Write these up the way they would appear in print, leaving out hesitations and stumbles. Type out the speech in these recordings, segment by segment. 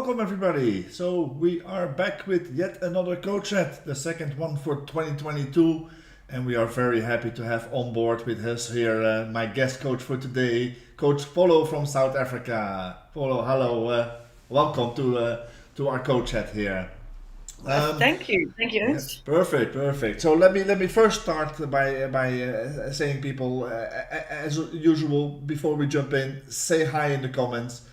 welcome everybody. So we are back with yet another coach chat, the second one for 2022, and we are very happy to have on board with us here my guest coach for today, Coach Pholo from South Africa. Pholo, hello, welcome to our coach chat here. Um, Thank you. Thank you, yeah, Ernst. perfect, perfect. So let me first start by saying people as usual before we jump in, say hi in the comments.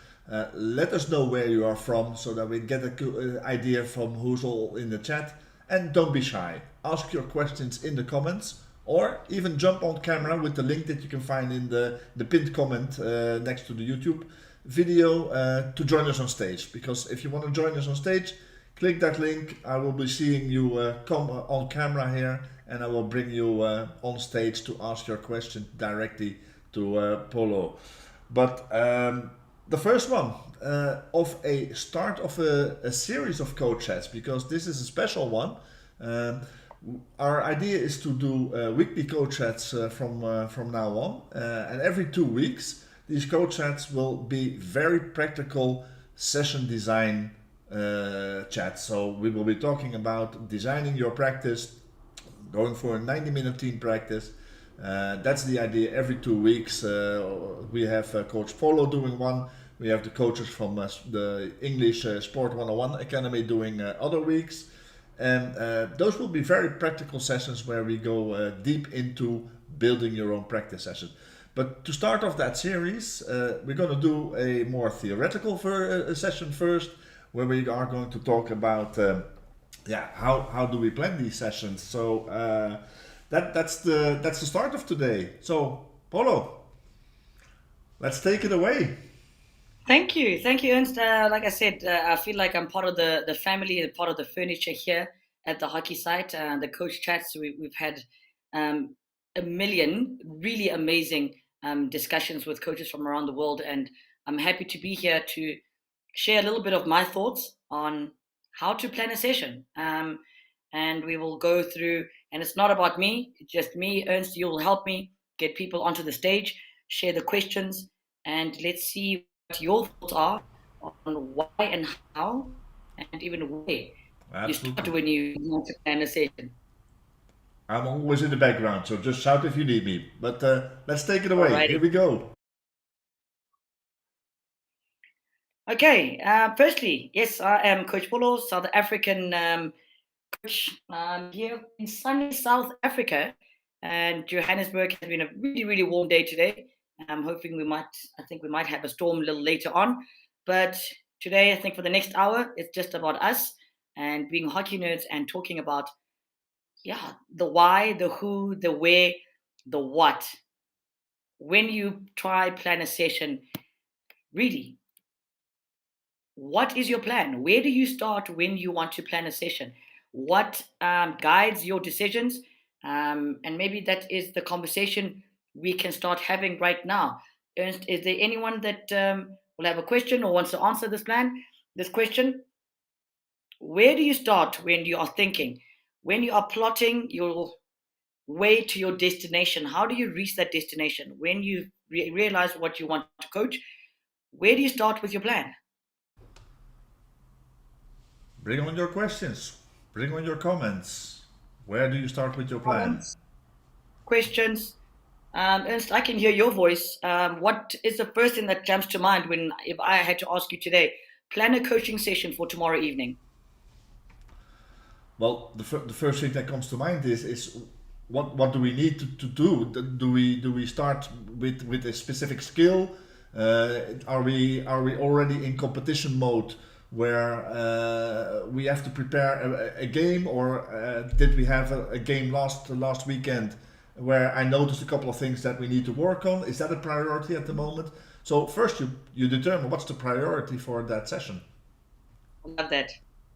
Let us know where you are from so that we get a idea from who's all in the chat. And don't be shy. Ask your questions in the comments or even jump on camera with the link that you can find in the pinned comment next to the YouTube video to join us on stage. Because if you want to join us on stage, click that link. I will be seeing you come on camera here, and I will bring you on stage to ask your question directly to Polo. But the first one of a start of a series of coach chats, because this is a special one. Um, our idea is to do weekly coach chats from now on, and every 2 weeks these coach chats will be very practical session design chat. So we will be talking about designing your practice, going for a 90-minute team practice. That's the idea. Every 2 weeks, we have Coach Pholo doing one. We have the coaches from the English Sport 101 Academy doing other weeks. And those will be very practical sessions where we go deep into building your own practice session. But to start off that series, we're going to do a more theoretical session first, where we are going to talk about how do we plan these sessions. So that's the start of today. So Polo, let's take it away. Thank you, Ernst. Like I said, I feel like I'm part of the family, part of the furniture here at the hockey site. The coach chats we've had um, a million really amazing discussions with coaches from around the world, and I'm happy to be here to share a little bit of my thoughts on how to plan a session. And we will go through, and it's not about me, it's just me, Ernst. You'll help me get people onto the stage, share the questions, and let's see what your thoughts are on why and how, and even where you start Absolutely. when you want to plan a session. I'm always in the background, so just shout if you need me. But let's take it away. Here Alrighty. we go. Okay. Firstly, yes, I am Coach Pholo, South African coach here in sunny South Africa. And Johannesburg has been a really, really warm day today. I'm hoping I think we might have a storm a little later on. But today, I think for the next hour, it's just about us and being hockey nerds and talking about, yeah, the why, the who, the where, the what. When you try plan a session, really, what is your plan? Where do you start when you want to plan a session? What guides your decisions? And maybe that is the conversation we can start having right now. Ernst, is there anyone that will have a question or wants to answer this question? Where do you start when you are thinking? When you are plotting your way to your destination, how do you reach that destination? When you realize what you want to coach, where do you start with your plan? Bring on your questions. Bring on your comments. Where do you start with your plan? Comments, questions. Ernst, I can hear your voice. What is the first thing that jumps to mind when, if I had to ask you today, plan a coaching session for tomorrow evening? Well, the first thing that comes to mind is what do we need to do? Do we start with a specific skill? Are we already in competition mode where we have to prepare a game, or did we have a game last weekend where I noticed a couple of things that we need to work on? Is that a priority at the moment? So first you determine what's the priority for that session. I love that.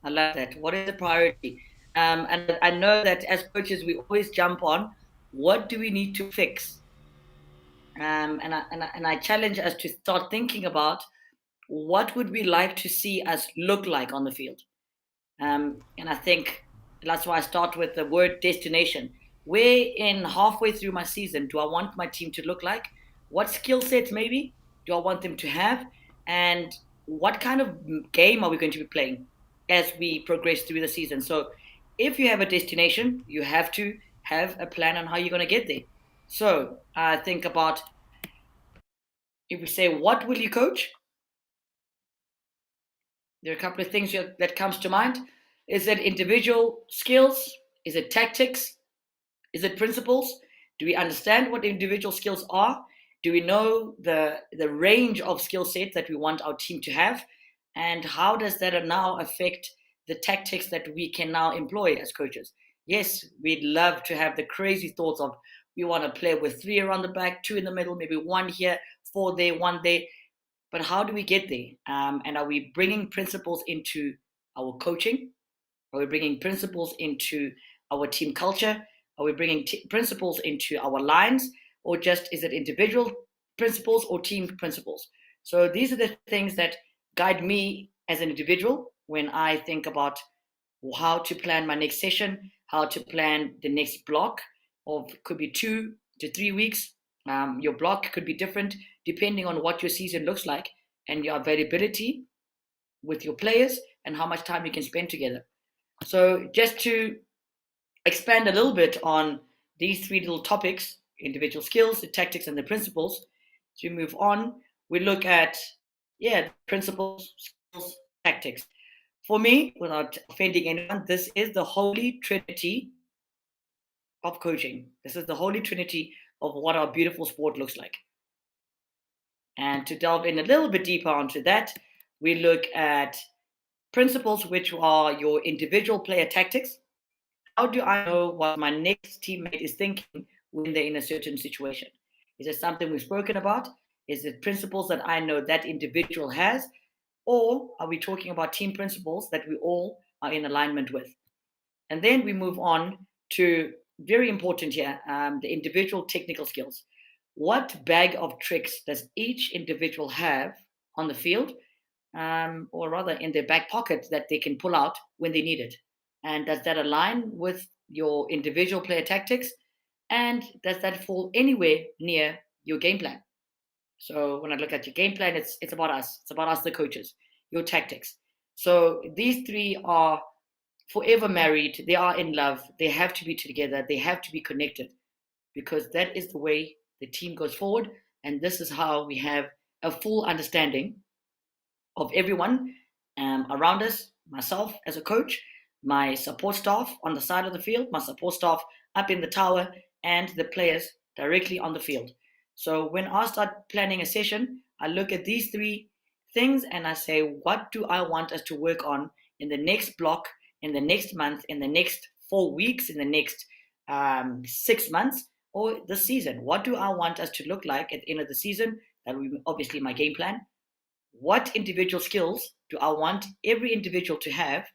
I love that. What is the priority? And I know that as coaches, we always jump on what do we need to fix? And I challenge us to start thinking about what would we like to see us look like on the field. And I think that's why I start with the word destination. Where in halfway through my season do I want my team to look like? What skill sets maybe do I want them to have? And what kind of game are we going to be playing as we progress through the season? So if you have a destination, you have to have a plan on how you're going to get there. So I think about, if we say, what will you coach? There are a couple of things that comes to mind. Is it individual skills? Is it tactics? Is it principles? Do we understand what individual skills are? Do we know the range of skill sets that we want our team to have? And how does that now affect the tactics that we can now employ as coaches? Yes, we'd love to have the crazy thoughts of, we want to play with three around the back, two in the middle, maybe one here, four there, one there. But how do we get there? And are we bringing principles into our coaching? Are we bringing principles into our team culture? Are we bringing principles into our lines? Or just is it individual principles or team principles? So these are the things that guide me as an individual when I think about how to plan my next session, how to plan the next block of, could be 2 to 3 weeks. Your block could be different depending on what your season looks like and your availability with your players and how much time you can spend together. So just to expand a little bit on these three little topics: individual skills, the tactics, and the principles. So we move on. We look at, principles, skills, tactics. For me, without offending anyone, this is the holy trinity of coaching. This is the holy trinity of what our beautiful sport looks like. And to delve in a little bit deeper onto that, we look at principles, which are your individual player tactics. How do I know what my next teammate is thinking when they're in a certain situation? Is it something we've spoken about? Is it principles that I know that individual has? Or are we talking about team principles that we all are in alignment with? And then we move on to, very important here, the individual technical skills. What bag of tricks does each individual have on the field, or rather in their back pocket, that they can pull out when they need it? And does that align with your individual player tactics? And does that fall anywhere near your game plan? So when I look at your game plan, it's about us. It's about us, the coaches, your tactics. So these three are forever married. They are in love. They have to be together. They have to be connected, because that is the way the team goes forward. And this is how we have a full understanding of everyone around us, myself as a coach, my support staff on the side of the field, my support staff up in the tower, and the players directly on the field. So when I start planning a session, I look at these three things and I say, what do I want us to work on in the next block, in the next month, in the next 4 weeks, in the next 6 months, or the season? What do I want us to look like at the end of the season? That will be obviously my game plan. What individual skills do I want every individual to have,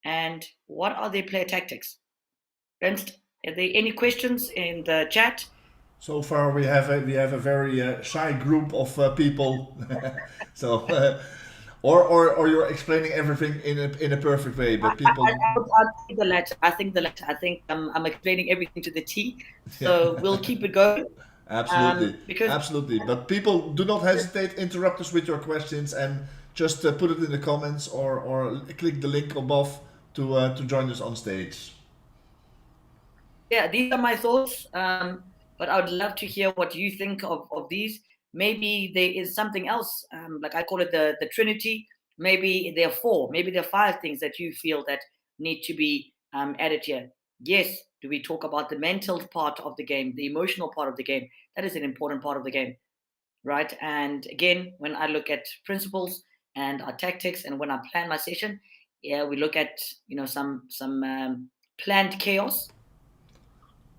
and what are their player tactics? Ernst, are there any questions in the chat? So far, we have a very shy group of people. So, or you're explaining everything in a perfect way, but people, I'll take the latter. I think the latter. I think I'm explaining everything to the T. yeah, So we'll keep it going, absolutely, because absolutely. But people, do not hesitate. Interrupt us with your questions and just put it in the comments, or click the link above to join us on stage. yeah, these are my thoughts. But I would love to hear what you think of these. Maybe there is something else, like I call it the Trinity. Maybe there are four, maybe there are five things that you feel that need to be added here. Yes, do we talk about the mental part of the game, the emotional part of the game? That is an important part of the game, right? And again, when I look at principles and our tactics, and when I plan my session, yeah, we look at, some planned chaos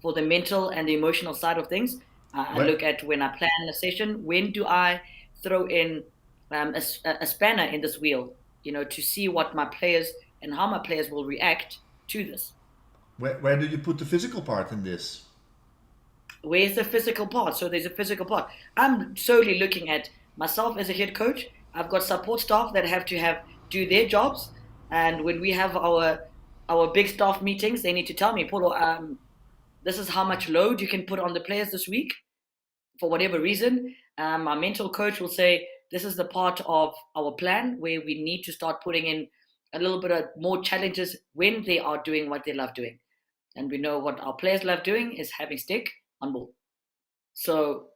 for the mental and the emotional side of things. I When look at, when I plan a session, when do I throw in a spanner in this wheel, to see what my players and how my players will react to this. where do you put the physical part in this? Where's the physical part? So there's a physical part. I'm solely looking at myself as a head coach. I've got support staff that have to do their jobs, and when we have our big staff meetings, they need to tell me, Polo, this is how much load you can put on the players this week for whatever reason. My mental coach will say, this is the part of our plan where we need to start putting in a little bit of more challenges when they are doing what they love doing. And we know what our players love doing is having stick on ball. So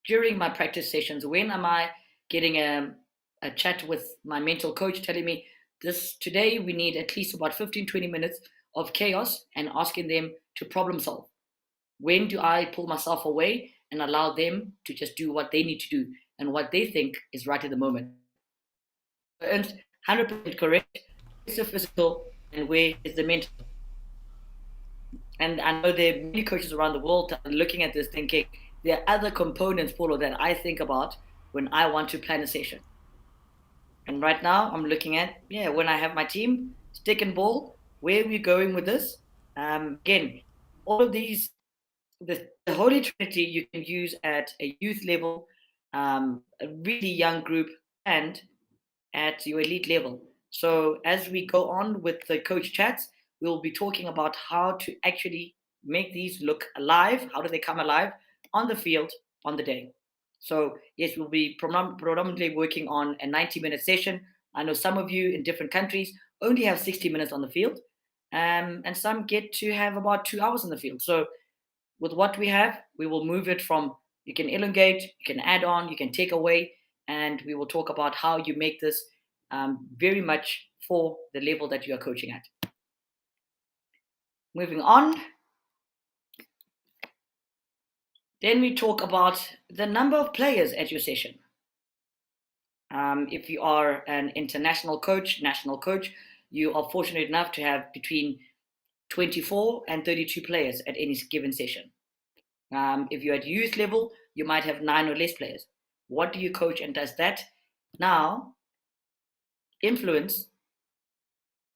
during my practice sessions, when am I getting a chat with my mental coach telling me this today we need at least about 15-20 minutes of chaos and asking them to problem solve? When do I pull myself away and allow them to just do what they need to do and what they think is right at the moment? And 100% correct. Where's the physical and where is the mental? And I know there are many coaches around the world that are looking at this thinking there are other components, Paulo, that I think about when I want to plan a session. And right now I'm looking at, when I have my team, stick and ball, where are we going with this? Again, all of these, the Holy Trinity you can use at a youth level, a really young group, and at your elite level. So as we go on with the coach chats, we'll be talking about how to actually make these look alive. How do they come alive on the field on the day? So yes, we'll be predominantly working on a 90-minute session. I know some of you in different countries only have 60 minutes on the field, and some get to have about 2 hours on the field. So with what we have, we will move it from you can elongate, you can add on, you can take away, and we will talk about how you make this very much for the level that you are coaching at. Moving on, then we talk about the number of players at your session. If you are an international coach, national coach, you are fortunate enough to have between 24 and 32 players at any given session. If you're at youth level, you might have 9 or less players. What do you coach, and does that now influence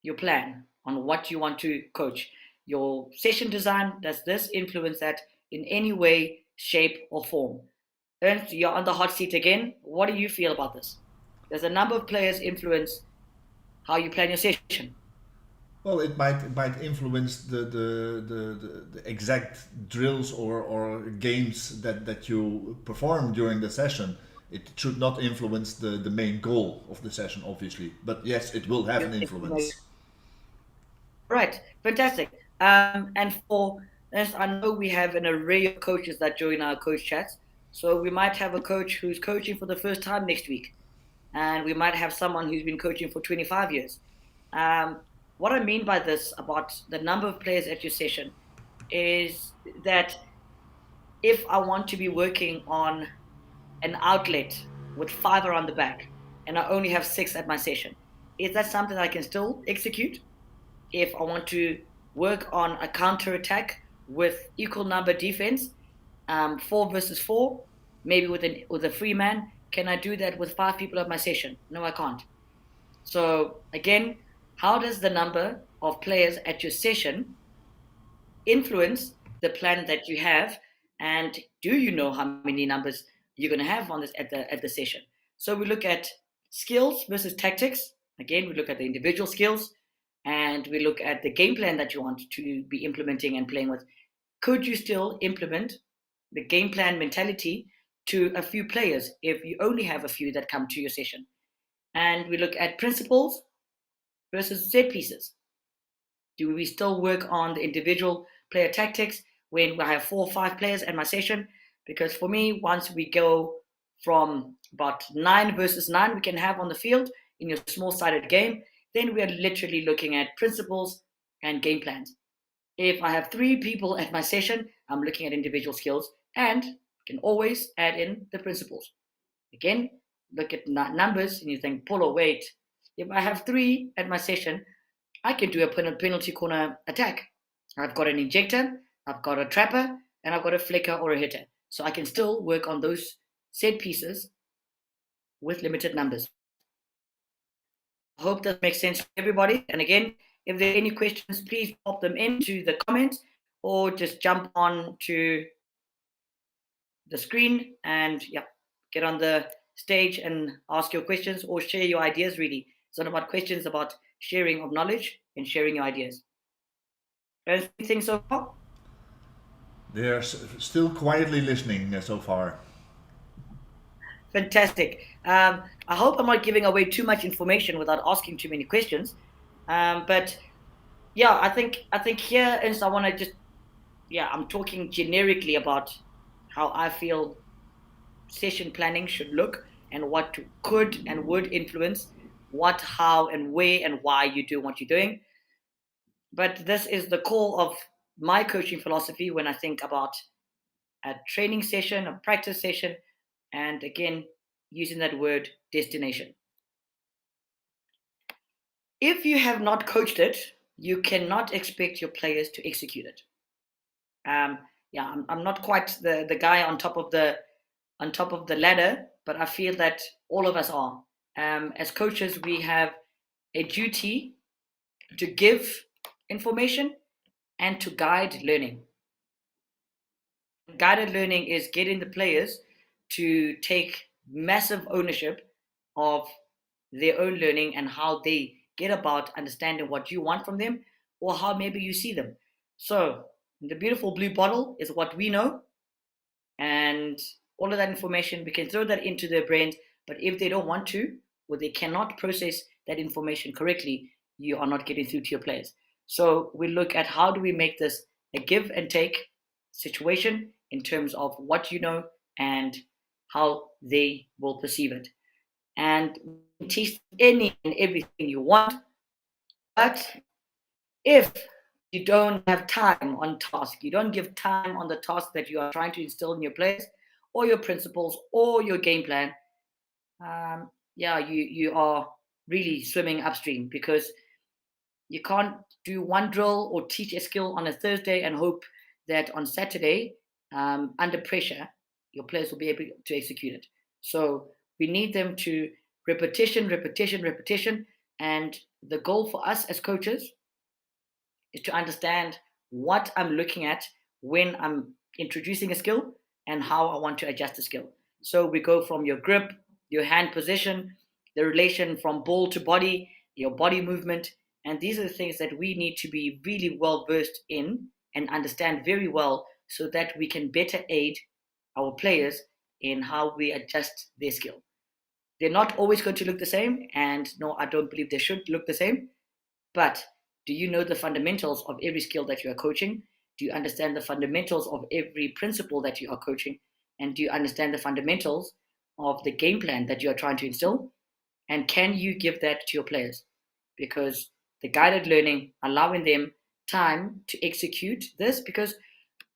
your plan on what you want to coach? Your session design, does this influence that in any way, shape, or form? Ernst, you're on the hot seat again. What do you feel about this? Does the number of players influence how you plan your session? Well, it might influence the exact drills or games that you perform during the session. It should not influence the main goal of the session, obviously. But yes, it will have an influence. Right, fantastic. And for as I know we have an array of coaches that join our coach chats. So we might have a coach who's coaching for the first time next week, and we might have someone who's been coaching for 25 years. What I mean by this about the number of players at your session is that if I want to be working on an outlet with 5 around the back and I only have 6 at my session, is that something I can still execute? If I want to work on a counter attack with equal number defense, 4 versus 4, maybe with a free man, can I do that with 5 people at my session? No, I can't. So again, how does the number of players at your session influence the plan that you have, and do you know how many numbers you're going to have on this at the session? So we look at skills versus tactics. Again, we look at the individual skills, and we look at the game plan that you want to be implementing and playing with. Could you still implement the game plan mentality to a few players if you only have a few that come to your session? And we look at principles versus set pieces. Do we still work on the individual player tactics when I have 4 or 5 players at my session? Because for me, once we go from about 9 versus 9 we can have on the field in your small-sided game, then we are literally looking at principles and game plans. If I have 3 people at my session, I'm looking at individual skills and can always add in the principles. Again, look at numbers and you think, Polo, wait, if I have 3 at my session, I can do a penalty corner attack. I've got an injector, I've got a trapper, and I've got a flicker or a hitter. So I can still work on those set pieces with limited numbers. I hope that makes sense to everybody. And again, if there are any questions, please pop them into the comments or just jump on to the screen and get on the stage and ask your questions or share your ideas. Really, it's not about questions, about sharing of knowledge and sharing your ideas. Anything so far? They're still quietly listening so far. Fantastic. I hope I'm not giving away too much information without asking too many questions. But yeah, I think here, and I want to just, yeah, I'm talking generically about how I feel session planning should look, and what could and would influence what, how, and where and why you do what you're doing. But this is the core of my coaching philosophy when I think about a training session, a practice session, and again, using that word destination. If you have not coached it, you cannot expect your players to execute it. Um, yeah, I'm not quite the guy on top of the ladder, but I feel that all of us are. As coaches, we have a duty to give information and to guide learning. Guided learning is getting the players to take massive ownership of their own learning and how they get about understanding what you want from them, or how maybe you see them. So the beautiful blue bottle is what we know, and all of that information we can throw that into their brains. But if they don't want to, or they cannot process that information correctly, you are not getting through to your players. So we look at how do we make this a give and take situation in terms of what you know and how they will perceive it. And teach any and everything you want, but if you don't have time on task, you don't give time on the task that you are trying to instill in your players, or your principles, or your game plan, yeah, you are really swimming upstream, because you can't do one drill or teach a skill on a Thursday and hope that on Saturday, under pressure, your players will be able to execute it. So we need them to repetition, repetition, repetition. And the goal for us as coaches is to understand what I'm looking at when I'm introducing a skill and how I want to adjust the skill. So we go from your grip, your hand position, the relation from ball to body, your body movement. And these are the things that we need to be really well versed in and understand very well, so that we can better aid our players in how we adjust their skill. They're not always going to look the same. And no, I don't believe they should look the same. But do you know the fundamentals of every skill that you are coaching? Do you understand the fundamentals of every principle that you are coaching? And do you understand the fundamentals of the game plan that you are trying to instill? And can you give that to your players? Because the guided learning, allowing them time to execute this, because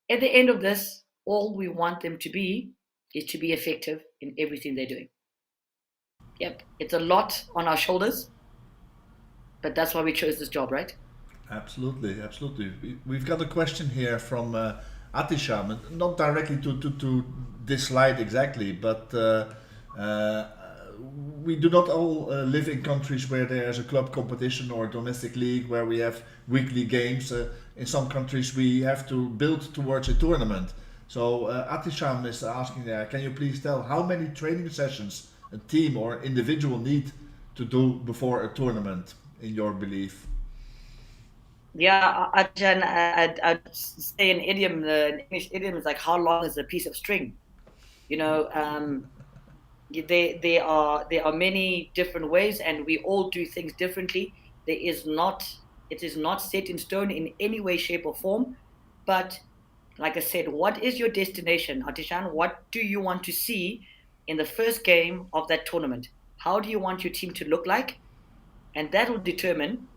at the end of this, all we want them to be is to be effective in everything they're doing. Yep, it's a lot on our shoulders, but that's why we chose this job, right? Absolutely, absolutely. We've got a question here from Atisham, not directly to this slide exactly, but uh, we do not all live in countries where there's a club competition or a domestic league where we have weekly games. In some countries, we have to build towards a tournament. So Atisham is asking there, can you please tell how many training sessions a team or individual need to do before a tournament, in your belief? Yeah, Ajahn, I'd say an idiom, an English idiom is like, how long is a piece of string? You know, there are many different ways, and we all do things differently. There is not, it is not set in stone in any way, shape, or form. But like I said, what is your destination, Atishan? What do you want to see in the first game of that tournament? How do you want your team to look like? And that will determine,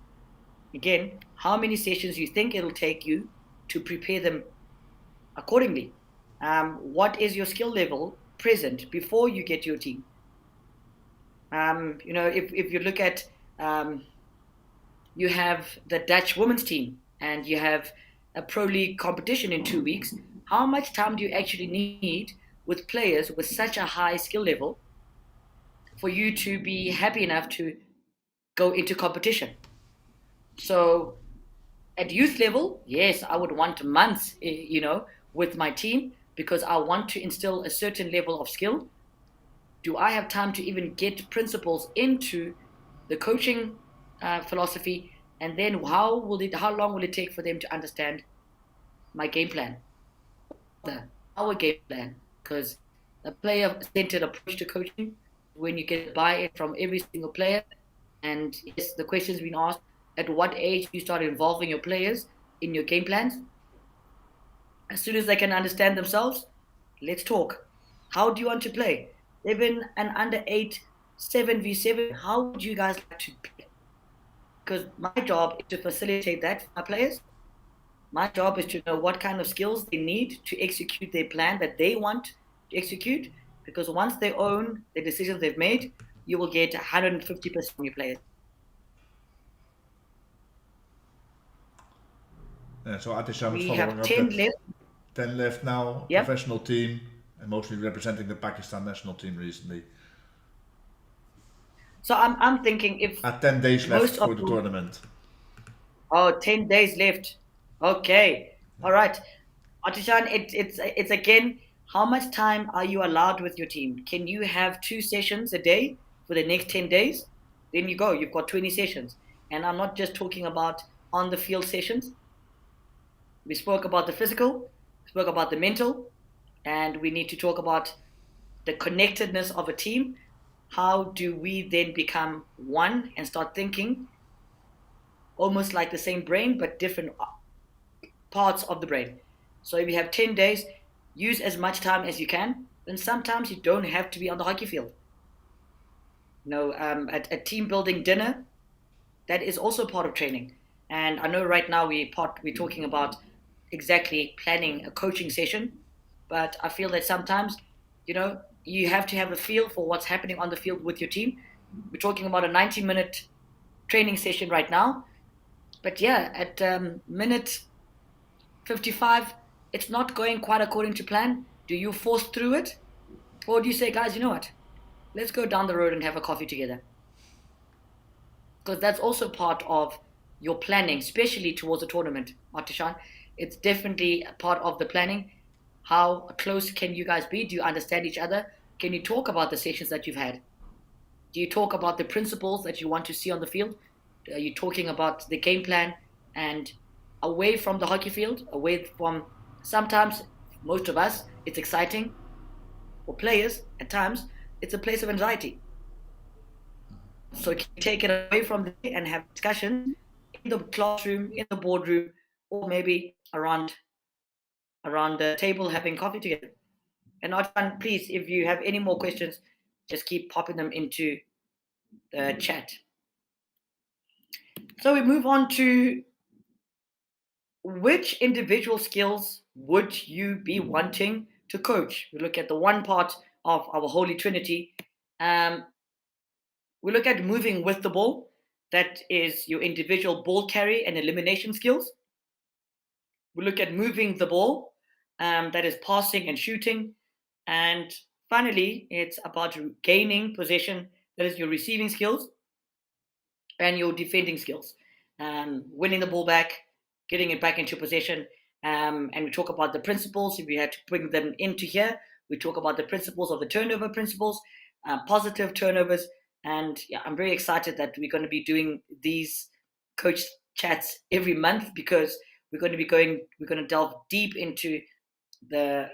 again, how many sessions you think it'll take you to prepare them accordingly. What is your skill level present before you get your team? If you look at, um, you have the Dutch women's team and you have a pro league competition in 2 weeks. How much time do you actually need with players with such a high skill level for you to be happy enough to go into competition? So at youth level, yes, I would want months, with my team, because I want to instill a certain level of skill. Do I have time to even get principles into the coaching philosophy? And then how long will it take for them to understand my game plan, our game plan? Because a player-centered approach to coaching when you get buy-in from every single player. And yes, the question's been asked: at what age do you start involving your players in your game plans? As soon as they can understand themselves, let's talk. How do you want to play? Even an under eight, 7v7, how would you guys like to play? Because my job is to facilitate that for my players. My job is to know what kind of skills they need to execute their plan that they want to execute. Because once they own the decisions they've made, you will get 150% from your players. So Atisha was We following have up 10 that left. 10 left now, Yep. professional team, and mostly representing the Pakistan national team recently. So I'm thinking if 10 days left most of for the you, tournament. oh, 10 days left. Okay. All right. Atishan, it's again, how much time are you allowed with your team? Can you have 2 sessions a day for the next 10 days? Then you go, you've got 20 sessions. And I'm not just talking about on the field sessions. We spoke about the physical, spoke about the mental, and we need to talk about the connectedness of a team. How do we then become one and start thinking almost like the same brain, but different parts of the brain? So if you have 10 days, use as much time as you can. And sometimes you don't have to be on the hockey field. A team building dinner, that is also part of training. And I know right now we're talking about exactly planning a coaching session, but I feel that sometimes, you have to have a feel for what's happening on the field with your team. We're talking about a 90-minute training session right now, but yeah, at minute 55, it's not going quite according to plan. Do you force through it? Or do you say, guys, you know what? Let's go down the road and have a coffee together? Because that's also part of your planning, especially towards a tournament, Martishan. It's definitely a part of the planning. How close can you guys be? Do you understand each other? Can you talk about the sessions that you've had? Do you talk about the principles that you want to see on the field? Are you talking about the game plan and away from the hockey field, away from sometimes, most of us, it's exciting. For players, at times, it's a place of anxiety. So can you take it away from there and have discussions in the classroom, in the boardroom, or maybe around the table having coffee together? And Artan, please, if you have any more questions, just keep popping them into the chat. So we move on to which individual skills would you be wanting to coach? We look at the one part of our Holy Trinity. Um, we look at moving with the ball. That is your individual ball carry and elimination skills. We look at moving the ball. That is passing and shooting. And finally, it's about gaining possession. That is your receiving skills and your defending skills, winning the ball back, getting it back into possession. And we talk about the principles. If we had to bring them into here, we talk about the principles of the turnover principles, positive turnovers. And yeah, I'm very excited that we're going to be doing these coach chats every month because we're going to delve deep into the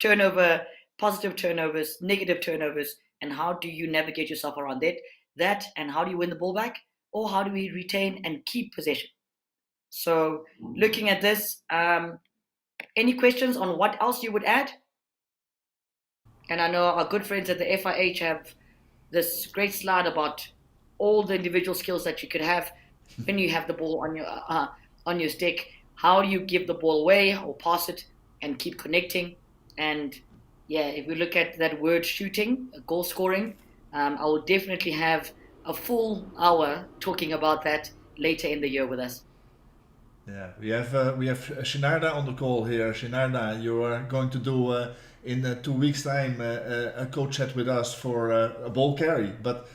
turnover, positive turnovers, negative turnovers, and how do you navigate yourself around that, and how do you win the ball back, or how do we retain and keep possession? So, looking at this, any questions on what else you would add? And I know our good friends at the FIH have this great slide about all the individual skills that you could have when you have the ball on your stick. How do you give the ball away or pass it and keep connecting? And yeah, if we look at that word shooting, goal scoring, I will definitely have a full hour talking about that later in the year with us. Yeah, we have Shinarda on the call here. Shinarda, you are going to do in 2 weeks' time a coach chat with us for a ball carry. But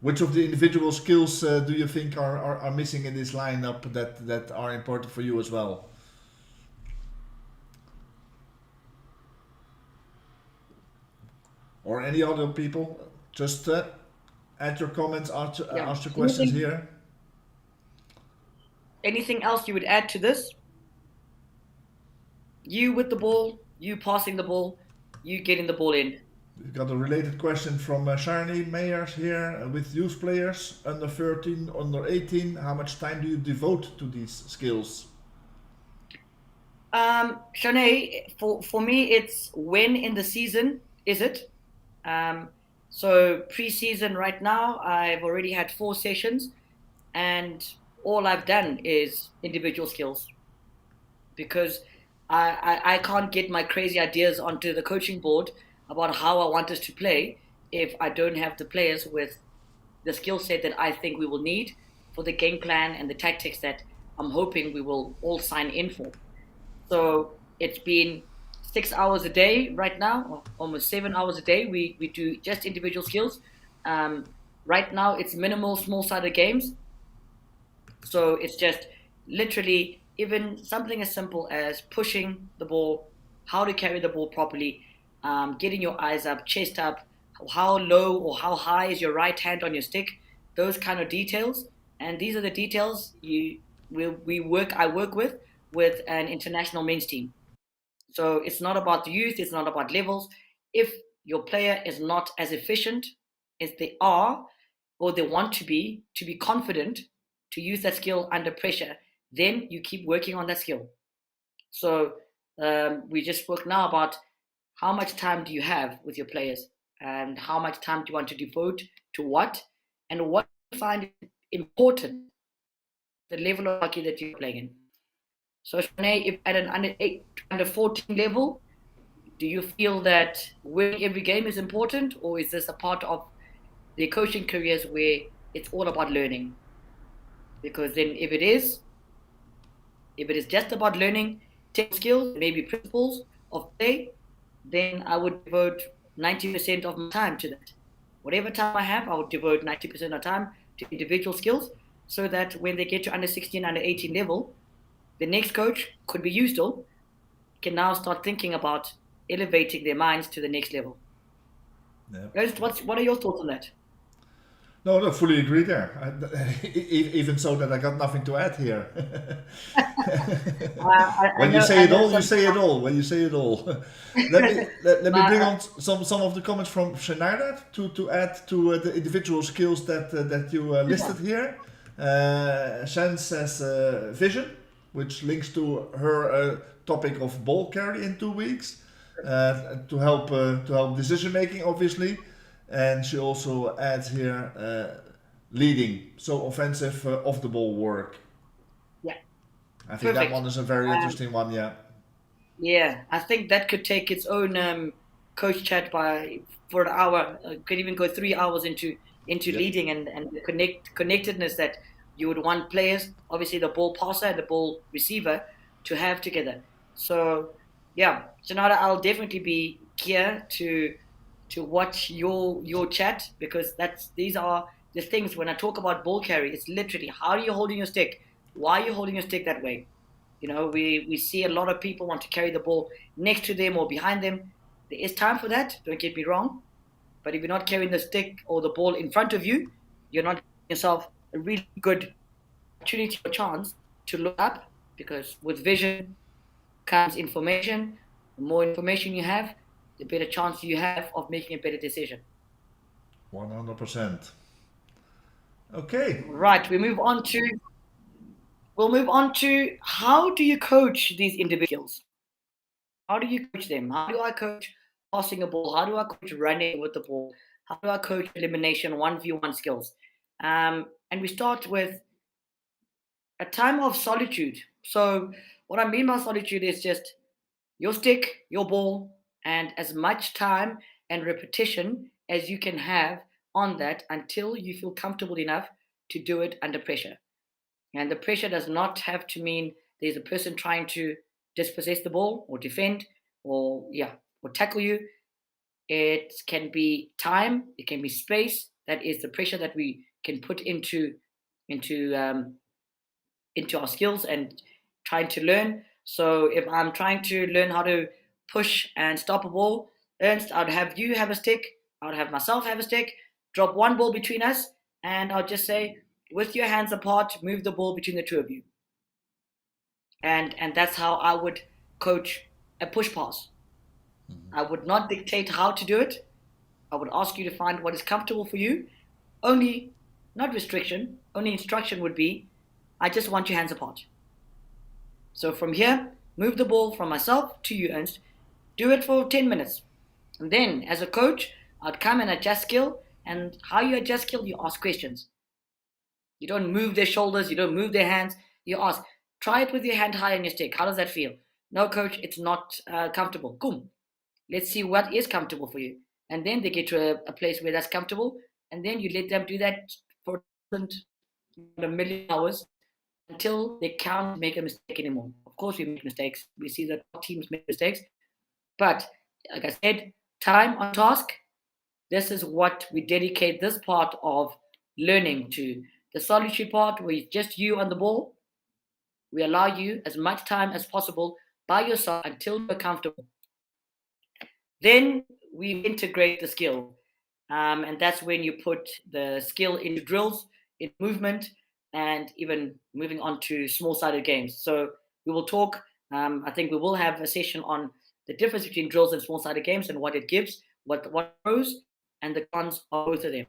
which of the individual skills do you think are missing in this lineup that are important for you as well? Or any other people? Just add your comments, Yeah. ask your questions here. Anything else you would add to this? You with the ball, you passing the ball, you getting the ball in. We've got a related question from Sharni Meyers here with youth players under 13, under 18. How much time do you devote to these skills? Shanae, for me, it's when in the season is it? Um, so pre-season right now, I've already had 4 sessions, and all I've done is individual skills because I can't get my crazy ideas onto the coaching board about how I want us to play if I don't have the players with the skill set that I think we will need for the game plan and the tactics that I'm hoping we will all sign in for. So it's been 6 hours a day right now, or almost 7 hours a day. We do just individual skills. Right now, it's minimal, small sided games. So it's just literally even something as simple as pushing the ball, how to carry the ball properly, getting your eyes up, chest up, how low or how high is your right hand on your stick, those kind of details. And these are the details we work I work with an international men's team. So it's not about the youth, it's not about levels. If your player is not as efficient as they are or they want to be confident to use that skill under pressure, then you keep working on that skill. So we just spoke now about how much time do you have with your players and how much time do you want to devote to what you find important, the level of hockey that you're playing in. So Shanae, if at an under 14 level, do you feel that winning every game is important, or is this a part of the coaching careers where it's all about learning? Because then, if it is just about learning technical skills, maybe principles of play, then I would devote 90% of my time to that. Whatever time I have, I would devote 90% of time to individual skills, so that when they get to under 16, under 18 level, the next coach could be you still can now start thinking about elevating their minds to the next level. Yeah. Ernst, what are your thoughts on that? No, no, fully agree there. Even so that I got nothing to add here. When you say I it know all, you some say it all. When you say it all, let me bring uh, on some of the comments from Schneider to add to the individual skills that you listed here. Shen says vision, which links to her topic of ball carry in 2 weeks to help decision making, obviously. And she also adds here leading, so offensive off the ball work. yeah, I think that perfect. one is a very Um, interesting one. Yeah. yeah, I think that could take its own coach chat by for an hour. Could even go 3 hours into Yep. leading and the connectedness that you would want players, obviously the ball passer and the ball receiver, to have together. So yeah, Sonata, I'll definitely be here to watch your chat because that's these are the things when I talk about ball carry, it's literally how are you holding your stick? Why are you holding your stick that way? You know, we see a lot of people want to carry the ball next to them or behind them. There is time for that, don't get me wrong. But if you're not carrying the stick or the ball in front of you, you're not giving yourself a really good opportunity or chance to look up because with vision comes information. The more information you have, the better chance you have of making a better decision. 100%. Okay. Right, we'll move on to how do you coach these individuals? How do you coach them? How do I coach passing a ball? How do I coach running with the ball? How do I coach elimination, 1v1 skills? And we start with a time of solitude. So, what I mean by solitude is just your stick, your ball, and as much time and repetition as you can have on that until you feel comfortable enough to do it under pressure. And the pressure does not have to mean there's a person trying to dispossess the ball or defend or or tackle you. It can be time, it can be space. That is the pressure that we can put into into our skills and trying to learn. So if I'm trying to learn how to push and stop a ball, Ernst, I'd have you have a stick, I'd have myself have a stick, drop one ball between us, and I'll just say, with your hands apart, move the ball between the two of you. And that's how I would coach a push pass. I would not dictate how to do it. I would ask you to find what is comfortable for you. Only, not restriction, only instruction would be, I just want your hands apart. So from here, move the ball from myself to you, Ernst. Do it for 10 minutes. And then, as a coach, I'd come and adjust skill. And how you adjust skill, you ask questions. You don't move their shoulders, you don't move their hands. You ask, try it with your hand high on your stick. How does that feel? No, coach, it's not comfortable. Cool. Let's see what is comfortable for you. And then they get to a place where that's comfortable. And then you let them do that for a million hours until they can't make a mistake anymore. Of course, we make mistakes. We see that teams make mistakes. But like I said, time on task, this is what we dedicate this part of learning to. The solitary part, where it's just you on the ball, we allow you as much time as possible by yourself until you're comfortable. Then we integrate the skill. And that's when you put the skill into drills, in movement, and even moving on to small sided games. So we will talk. I think we will have a session on the difference between drills and small sided games and what it gives, what pros and the cons of both of them.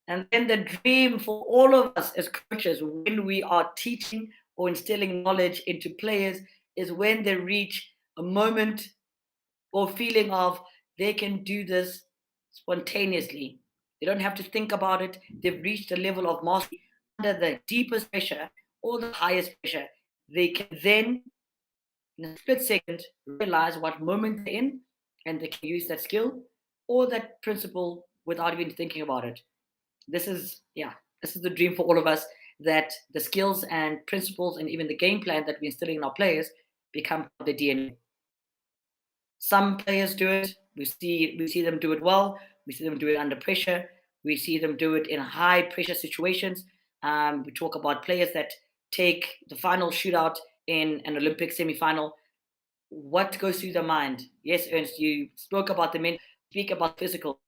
And then the dream for all of us as coaches, when we are teaching or instilling knowledge into players, is when they reach a moment or feeling of they can do this spontaneously. They don't have to think about it. They've reached a level of mastery under the deepest pressure or the highest pressure. They can then, in a split second, realize what moment they're in and they can use that skill or that principle without even thinking about it. This is, yeah, this is the dream for all of us, that the skills and principles and even the game plan that we're instilling in our players become the DNA. Some players do it. We see them do it well. We see them do it under pressure. We see them do it in high pressure situations. We talk about players that take the final shootout in an Olympic semi-final. What goes through their mind? Yes, Ernst, you spoke about the men. Speak about physical.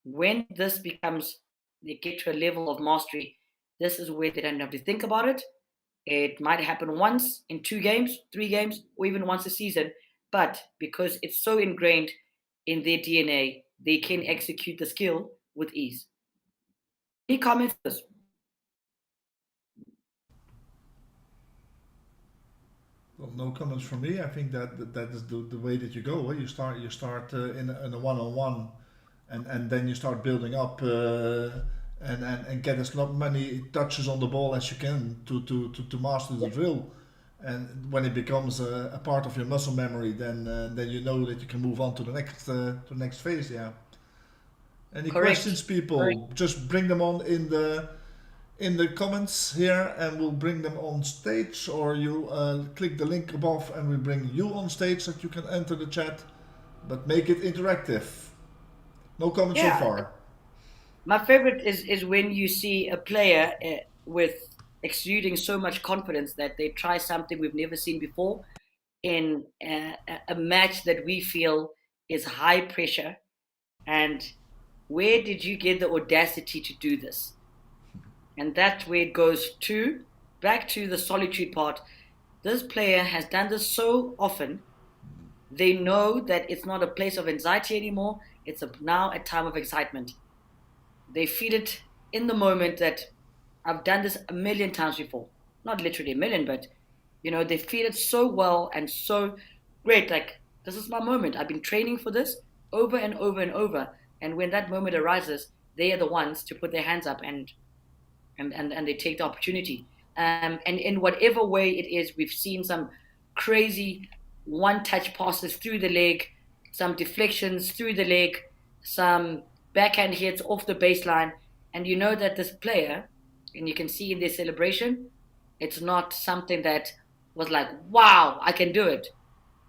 When this becomes, they get to a level of mastery. This is where they don't have to think about it. It might happen once in 2 games, 3 games, or even once a season. But because it's so ingrained in their DNA, they can execute the skill with ease. Any comments on this? Well, no comments from me. I think that is the way that you go. You start in a one-on-one, and then you start building up, and get as not many touches on the ball as you can to master the drill. And when it becomes a part of your muscle memory, then you know that you can move on to the next phase. Yeah. Any Correct. questions, Correct. people? Just bring them on in the comments here, and we'll bring them on stage, or you click the link above and we bring you on stage that you can enter the chat, but make it interactive. No comments so Yeah. far. My favorite is when you see a player with exuding so much confidence that they try something we've never seen before in a match that we feel is high pressure. And where did you get the audacity to do this? And that's where it goes to back to the solitary part. This player has done this so often, they know that it's not a place of anxiety anymore. Now a time of excitement. They feel it in the moment that I've done this a million times before. Not literally a million, but they feel it so well and so great. Like, this is my moment. I've been training for this over and over and over. And when that moment arises, they are the ones to put their hands up and they take the opportunity. And in whatever way it is, we've seen some crazy one-touch passes through the leg, some deflections through the leg, some backhand hits off the baseline, and you know that this player, and you can see in their celebration, it's not something that was like, wow, I can do it.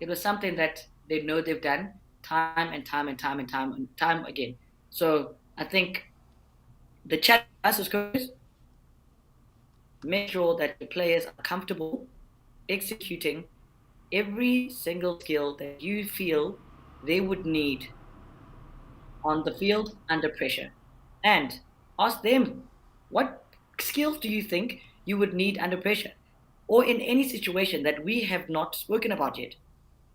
It was something that they know they've done time and time and time and time and time again. So I think the challenge us as coaches, make sure that the players are comfortable executing every single skill that you feel they would need on the field under pressure. And ask them, what skills do you think you would need under pressure? Or in any situation that we have not spoken about yet?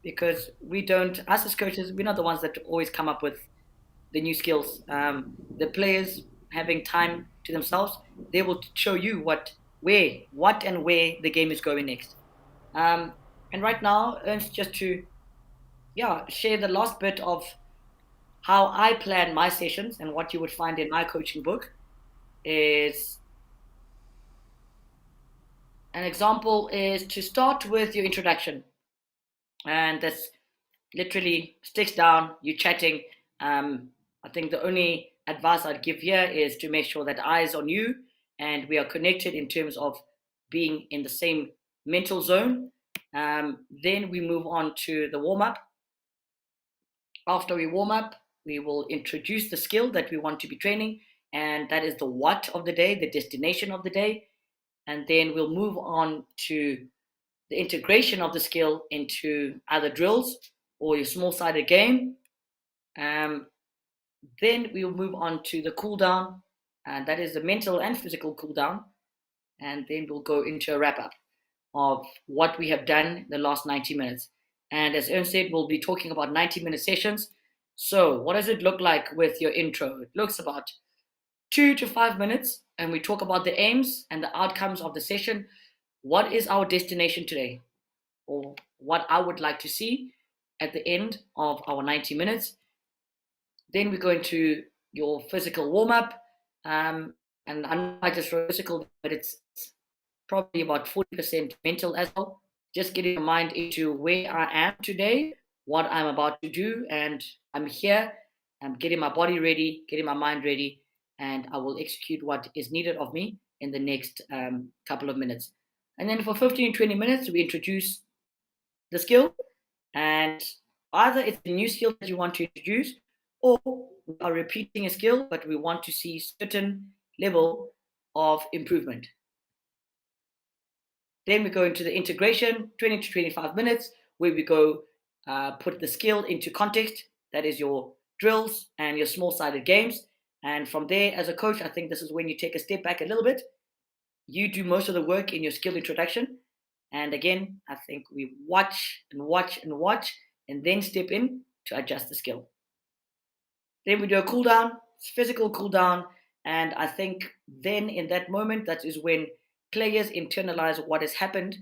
Because we don't, us as coaches, we're not the ones that always come up with the new skills. The players having time to themselves, they will show you what and where the game is going next. Um, and right now, Ernst, just to share the last bit of how I plan my sessions and what you would find in my coaching book is an example is to start with your introduction, and that's literally sticks down. You chatting. I think the only advice I'd give here is to make sure that eyes on you and we are connected in terms of being in the same mental zone. Then we move on to the warm up. After we warm up, we will introduce the skill that we want to be training, and that is the what of the day, the destination of the day. And then we'll move on to the integration of the skill into either drills or your small sided game. Um, then we'll move on to the cool down, and that is the mental and physical cool down. And then we'll go into a wrap up of what we have done the last 90 minutes. And as Ernst said, we'll be talking about 90-minute sessions. So, what does it look like with your intro? It looks about 2 to 5 minutes, and we talk about the aims and the outcomes of the session. What is our destination today? Or what I would like to see at the end of our 90 minutes. Then we go into your physical warm up. And I know I just wrote physical, but it's probably about 40% mental as well. Just getting your mind into where I am today, what I'm about to do, and I'm here. I'm getting my body ready, getting my mind ready, and I will execute what is needed of me in the next couple of minutes. And then for 15 to 20 minutes, we introduce the skill, and either it's a new skill that you want to introduce, or we are repeating a skill, but we want to see certain level of improvement. Then we go into the integration, 20 to 25 minutes, where we go put the skill into context. That is your drills and your small sided games. And from there, as a coach, I think this is when you take a step back a little bit. You do most of the work in your skill introduction. And again, I think we watch and watch and watch and then step in to adjust the skill. Then we do a cool down, physical cool down. And I think then in that moment, that is when players internalize what has happened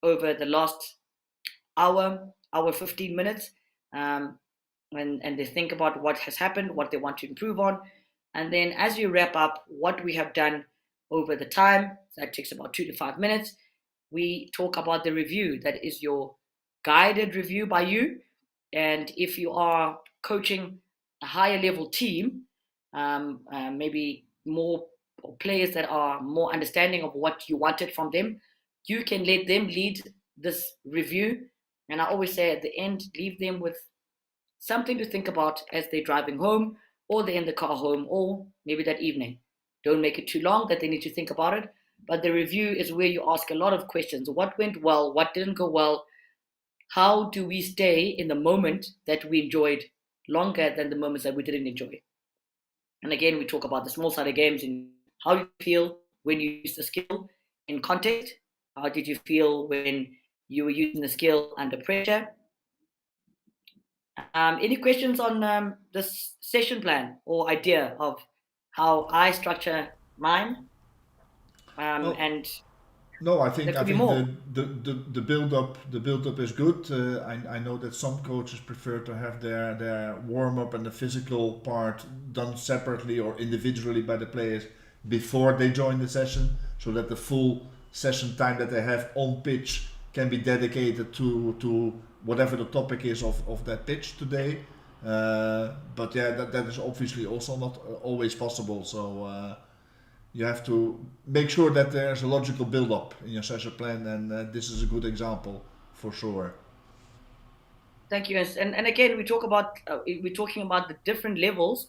over the last hour 15 minutes. Um, and they think about what has happened, what they want to improve on. And then as you wrap up what we have done over the time, that takes about 2 to 5 minutes, we talk about the review. That is your guided review by you. And if you are coaching a higher level team, maybe more players that are more understanding of what you wanted from them, you can let them lead this review. And I always say at the end, leave them with something to think about as they're driving home, or they're in the car home, or maybe that evening. Don't make it too long that they need to think about it. But the review is where you ask a lot of questions. What went well? What didn't go well? How do we stay in the moment that we enjoyed longer than the moments that we didn't enjoy? And again, we talk about the small sided games and how you feel when you use the skill in context. How did you feel when you were using the skill under pressure? Any questions on this session plan or idea of how I structure mine? Well, And no, there I could be think more. the build up is good. I know that some coaches prefer to have their warm up and the physical part done separately or individually by the players before they join the session, so that the full session time that they have on pitch can be dedicated to whatever the topic is of that pitch today. But yeah, that is obviously also not always possible. So. You have to make sure that there's a logical build up in your session plan, and this is a good example for sure. Thank you. And again, we're talking about the different levels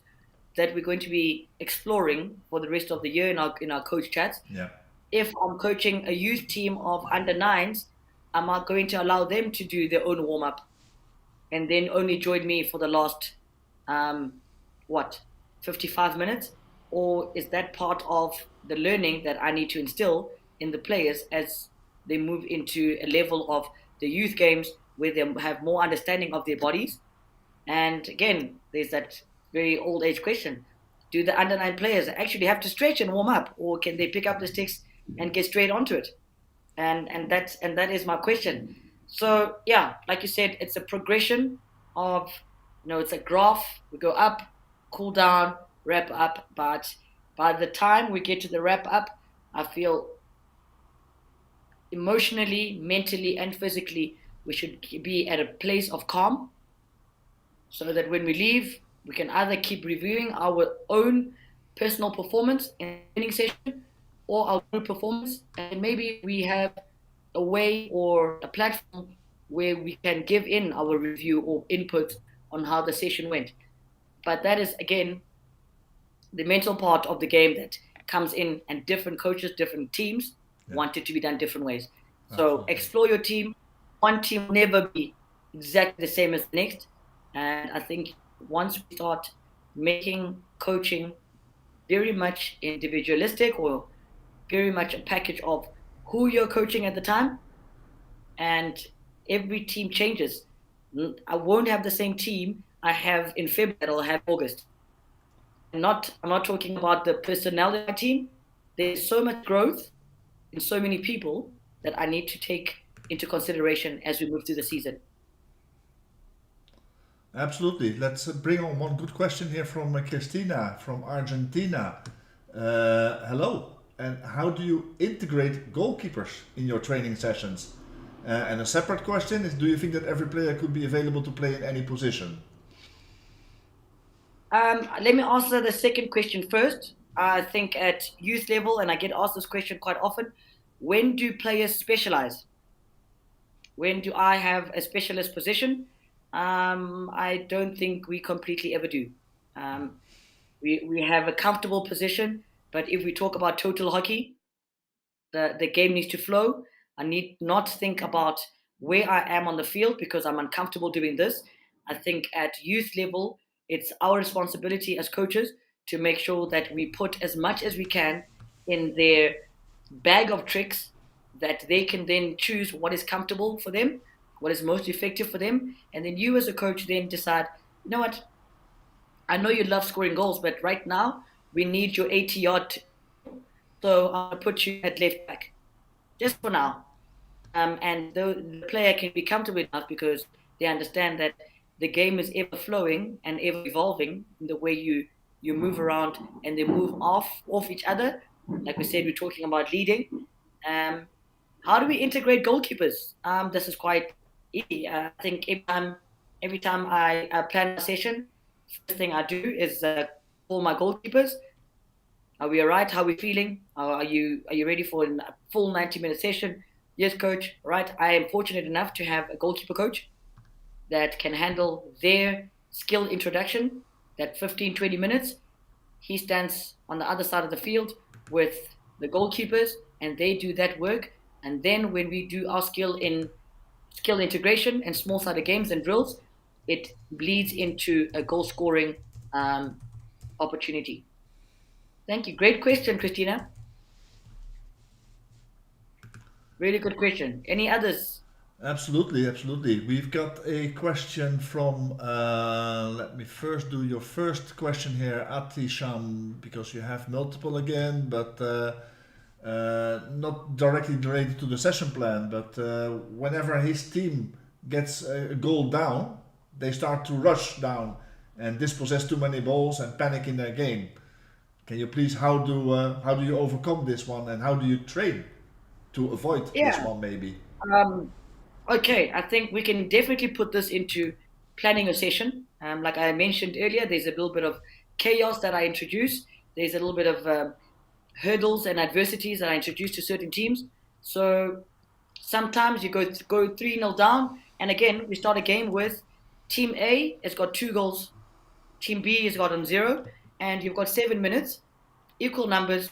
that we're going to be exploring for the rest of the year in our coach chats. Yeah. If I'm coaching a youth team of under nines, am I going to allow them to do their own warm up and then only join me for the last um, what 55 minutes, or is that part of the learning that I need to instill in the players as they move into a level of the youth games where they have more understanding of their bodies? And again, there's that very old age question. Do the under 9 players actually have to stretch and warm up, or can they pick up the sticks and get straight onto it? And that is my question. So yeah, like you said, it's a progression of, it's a graph. We go up, cool down, wrap up. But by the time we get to the wrap up, I feel emotionally, mentally, and physically we should be at a place of calm, so that when we leave, we can either keep reviewing our own personal performance in the training session or our group performance, and maybe we have a way or a platform where we can give in our review or input on how the session went. But that is, again, the mental part of the game that comes in, and different coaches, different teams want it to be done different ways. So Absolutely. explore your team. One team will never be exactly the same as the next. And I think once we start making coaching very much individualistic, or very much a package of who you're coaching at the time, and every team changes. I won't have the same team I have in February that I'll have in August. I'm not talking about the personnel of my team. There's so much growth in so many people that I need to take into consideration as we move through the season. Absolutely. Let's bring on one good question here from Christina from Argentina. Hello. And how do you integrate goalkeepers in your training sessions? And a separate question is, do you think that every player could be available to play in any position? Let me answer the second question first. I think at youth level, and I get asked this question quite often, when do players specialize? When do I have a specialist position? I don't think we completely ever do. Um, we have a comfortable position, but if we talk about total hockey, the game needs to flow. I need not think about where I am on the field because I'm uncomfortable doing this. I think at youth level, it's our responsibility as coaches to make sure that we put as much as we can in their bag of tricks, that they can then choose what is comfortable for them, what is most effective for them. And then you as a coach then decide, you know what, I know you love scoring goals, but right now we need your 80 yard. So I'll put you at left back just for now. And the player can be comfortable enough because they understand that the game is ever flowing and ever evolving in the way you move around and they move off each other. Like we said, we're talking about leading. How do we integrate goalkeepers? This is quite easy. I think every time I plan a session, first thing I do is call my goalkeepers. Are we all right? How are we feeling? Are you ready for a full 90-minute session? Yes, coach. Right. I am fortunate enough to have a goalkeeper coach that can handle their skill introduction, that 15, 20 minutes. He stands on the other side of the field with the goalkeepers and they do that work. And then when we do our skill integration and small sided games and drills, it bleeds into a goal scoring opportunity. Thank you. Great question, Christina. Really good question. Any others? Absolutely, absolutely. We've got a question from, let me first do your first question here, Atisham, because you have multiple again, but not directly related to the session plan. But whenever his team gets a goal down, they start to rush down and dispossess too many balls and panic in their game. Can you please, how do you overcome this one, and how do you train to avoid this Yeah. one maybe? Um, okay, I think we can definitely put this into planning a session. Like I mentioned earlier, there's a little bit of chaos that I introduce. There's a little bit of hurdles and adversities that I introduce to certain teams. So sometimes you go 3-0 down, and again we start a game with Team A has got 2 goals, Team B has got on 0, and you've got 7 minutes, equal numbers.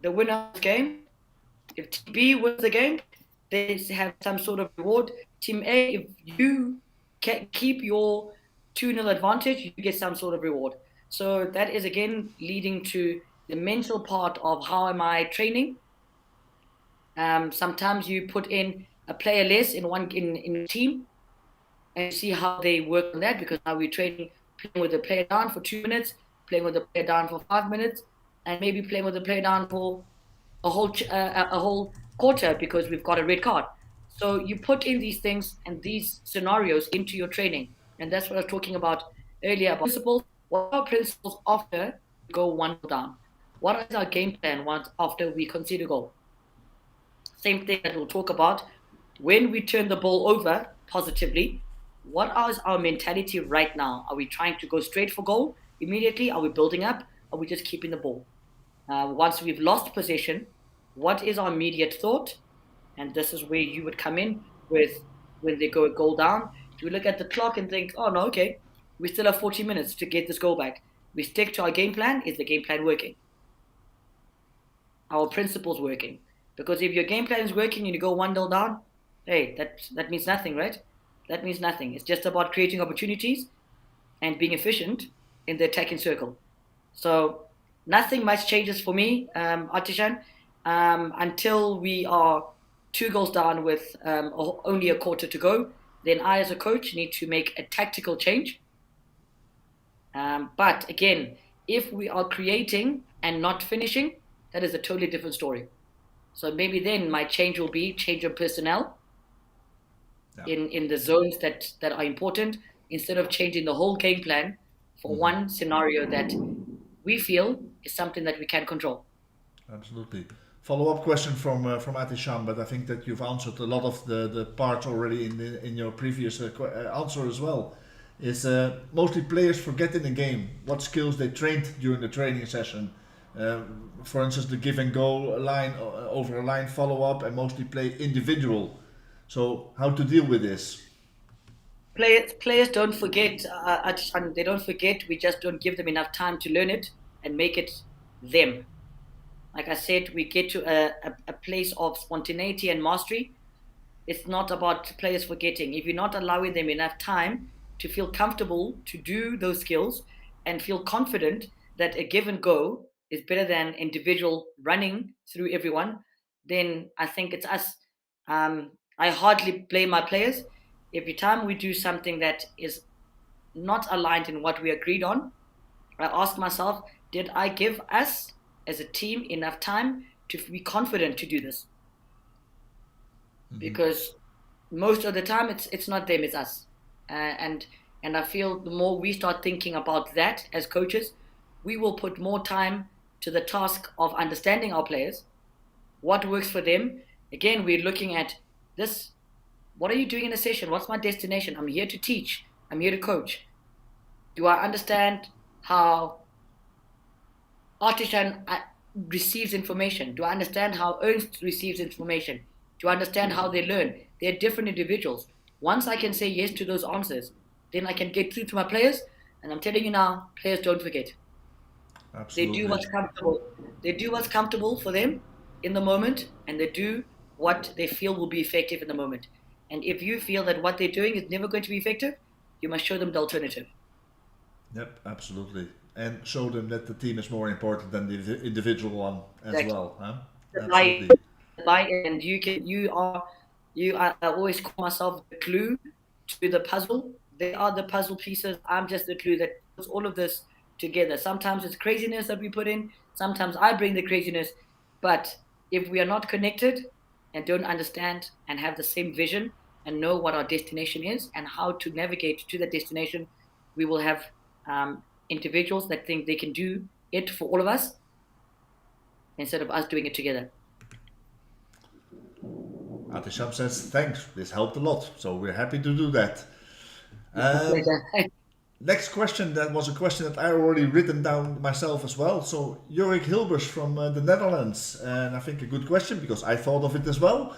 The winner of the game, if Team B wins the game, they have some sort of reward. Team A, if you can keep your 2-0 advantage, you get some sort of reward. So that is again leading to the mental part of how am I training. Sometimes you put in a player less in a team and see how they work on that, because now we're training playing with the player down for 2 minutes, playing with the player down for 5 minutes, and maybe playing with the player down for a whole quarter because we've got a red card. So you put in these things and these scenarios into your training, and that's what I was talking about earlier about principles. What are principles after we go one down? What is our game plan once after we concede a goal? Same thing that we'll talk about when we turn the ball over positively. What is our mentality right now? Are we trying to go straight for goal immediately? Are we building up? Are we just keeping the ball? Once we've lost possession, what is our immediate thought? And this is where you would come in with when they go a goal down. Do we look at the clock and think, oh no, okay, we still have 40 minutes to get this goal back? We stick to our game plan. Is the game plan working? Our principles working? Because if your game plan is working and you go 1-0 down, hey, that means nothing, right? That means nothing. It's just about creating opportunities and being efficient in the attacking circle. So nothing much changes for me, Artishan, until we are 2 goals down with only a quarter to go. Then I, as a coach, need to make a tactical change. But again, if we are creating and not finishing, that is a totally different story. So maybe then my change will be change of personnel Yeah. in the zones that are important instead of changing the whole game plan for one scenario that we feel is something that we can control. Absolutely. Follow-up question from Atisham, but I think that you've answered a lot of the parts already in your previous answer as well. Is mostly players forget in the game what skills they trained during the training session. Uh, for instance, the give and go line over a line follow-up, and mostly play individual. So how to deal with this? Players don't forget. They don't forget. We just don't give them enough time to learn it and make it them. Like I said, we get to a place of spontaneity and mastery. It's not about players forgetting. If you're not allowing them enough time to feel comfortable to do those skills and feel confident that a give and go is better than individual running through everyone, then I think it's us. I hardly blame my players. Every time we do something that is not aligned in what we agreed on, I ask myself, did I give us as a team enough time to be confident to do this? Because most of the time it's not them, it's us. And I feel the more we start thinking about that as coaches, we will put more time to the task of understanding our players, what works for them. Again, we're looking at this. What are you doing in a session? What's my destination? I'm here to teach. I'm here to coach. Do I understand how Artisan receives information? Do I understand how Ernst receives information? Do I understand how they learn? They're different individuals. Once I can say yes to those answers, then I can get through to my players. And I'm telling you now, players don't forget. They do Absolutely. what's comfortable. They do what's comfortable for them in the moment, and they do what they feel will be effective in the moment. And if you feel that what they're doing is never going to be effective, you must show them the alternative. Yep, absolutely. And show them that the team is more important than the individual one as Exactly. well. Huh? The buy, Absolutely. the buy, and I always call myself the glue to the puzzle. They are the puzzle pieces. I'm just the glue that puts all of this together. Sometimes it's craziness that we put in. Sometimes I bring the craziness. But if we are not connected and don't understand and have the same vision and know what our destination is and how to navigate to that destination, we will have individuals that think they can do it for all of us instead of us doing it together. Atisham says, thanks, this helped a lot. So we're happy to do that. It's my Um, pleasure. Next question, that was a question that I already written down myself as well. So Jorik Hilbers from the Netherlands, and I think a good question because I thought of it as well.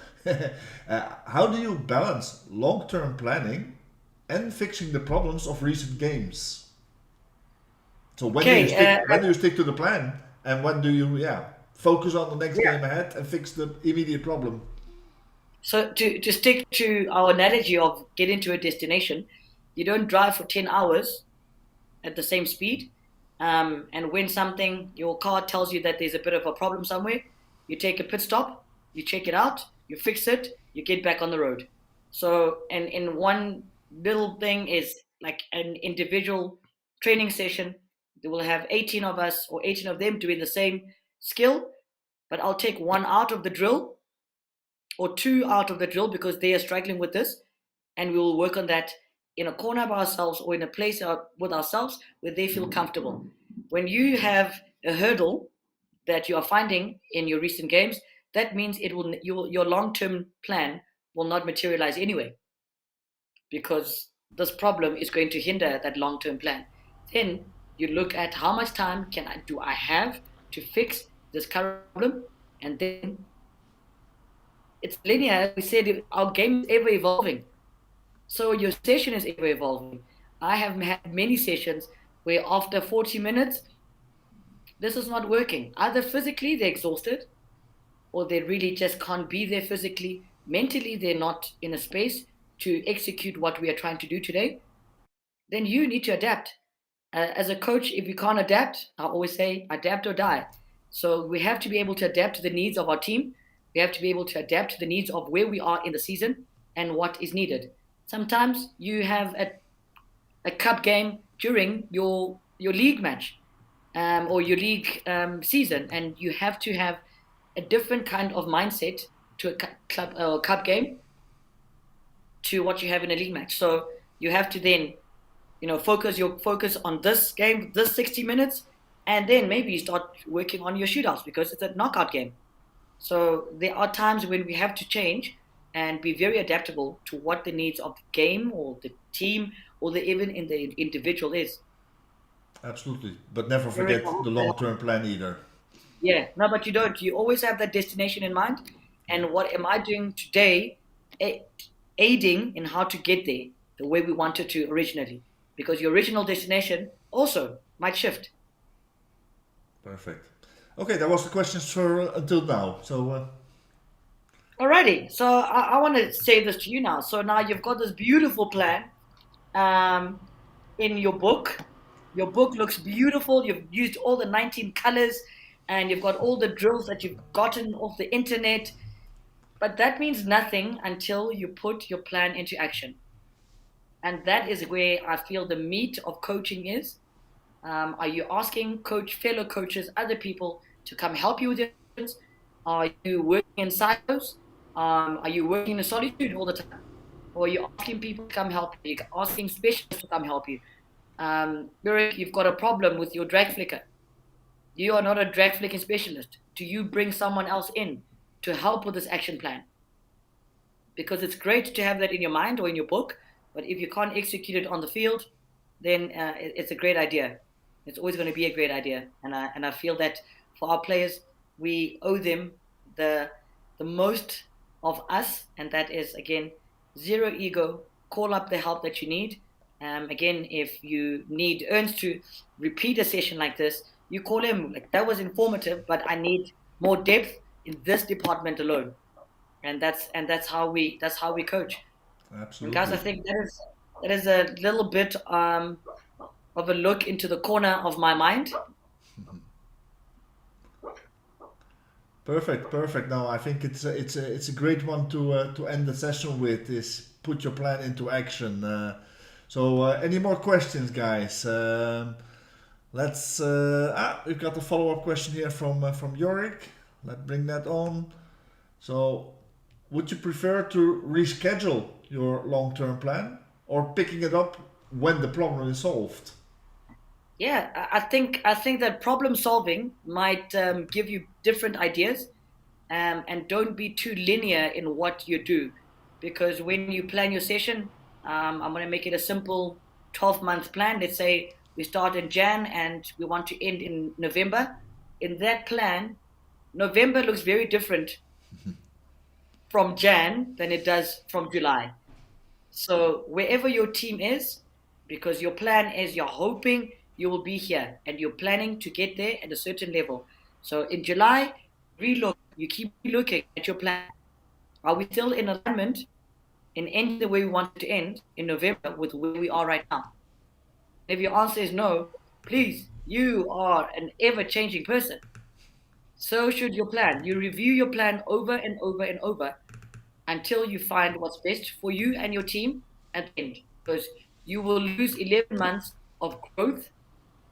How do you balance long-term planning and fixing the problems of recent games? So Okay, when do you stick to the plan, and when do you focus on the next yeah. game ahead and fix the immediate problem? So to stick to our analogy of getting to a destination, you don't drive for 10 hours at the same speed. And when your car tells you that there's a bit of a problem somewhere, you take a pit stop, you check it out, you fix it, you get back on the road. So, and in one little thing is like an individual training session. They will have 18 of us or 18 of them doing the same skill, but I'll take one out of the drill or two out of the drill because they are struggling with this, and we will work on that in a corner by ourselves or in a place with ourselves where they feel comfortable. When you have a hurdle that you are finding in your recent games, that means your long-term plan will not materialize anyway, because this problem is going to hinder that long-term plan. Then you look at how much time do I have to fix this current problem, and then it's linear. We said our game is ever evolving, so your session is ever evolving. I have had many sessions where after 40 minutes, this is not working. Either physically they're exhausted, or they really just can't be there physically. Mentally, they're not in a space to execute what we are trying to do today. Then you need to adapt. As a coach, if you can't adapt, I always say adapt or die. So we have to be able to adapt to the needs of our team. We have to be able to adapt to the needs of where we are in the season and what is needed. Sometimes you have a cup game during your league match, or your league season, and you have to have a different kind of mindset to a club cup game to what you have in a league match. So you have to then, focus on this game, this 60 minutes, and then maybe you start working on your shootouts because it's a knockout game. So there are times when we have to change and be very adaptable to what the needs of the game or the team or even in the individual is. Absolutely. But never Eric, I forget hope the that, long-term plan either. yeah, no, but you don't. You always have that destination in mind. And what am I doing today, a- aiding in how to get there the way we wanted to originally? Because your original destination also might shift. Perfect. Okay, that was the questions for until now. So Alrighty, so I want to say this to you now. So now you've got this beautiful plan um, in your book. Your book looks beautiful. You've used all the 19 colors, and you've got all the drills that you've gotten off the internet. But that means nothing until you put your plan into action. And that is where I feel the meat of coaching is. Are you asking fellow coaches, other people to come help you with your questions? Are you working in silos? Are you working in solitude all the time? Or are you asking people to come help you? You're asking specialists to come help you. Eric, you've got a problem with your drag flicker. You are not a drag flicking specialist. Do you bring someone else in to help with this action plan? Because it's great to have that in your mind or in your book, but if you can't execute it on the field, then it's a great idea. It's always going to be a great idea, and I feel that for our players, we owe them the the most of us, and that is again zero ego. Call up the help that you need. Again, if you need Ernst to repeat a session like this, you call him. Like that was informative, but I need more depth in this department alone, and that's how we coach. And guys, I absolutely. think that is a little bit of a look into the corner of my mind. Perfect, perfect. Now I think it's a great one to end the session with. Is put your plan into action. Any more questions, guys? We've got a follow up question here from Yorick. Let's bring that on. So, would you prefer to reschedule your long term plan or picking it up when the problem is solved? Yeah, I think that problem solving might give you different ideas, and don't be too linear in what you do, because when you plan your session, I'm going to make it a simple 12-month plan. Let's say we start in Jan and we want to end in November. In that plan, November looks very different from Jan than it does from July. So wherever your team is, because your plan is you're hoping you will be here and you're planning to get there at a certain level. So in July, relook, you keep looking at your plan. Are we still in alignment in ending the way we want to end in November with where we are right now? If your answer is no, please, you are an ever changing person. So should your plan. You review your plan over and over and over until you find what's best for you and your team at the end. Because you will lose 11 months of growth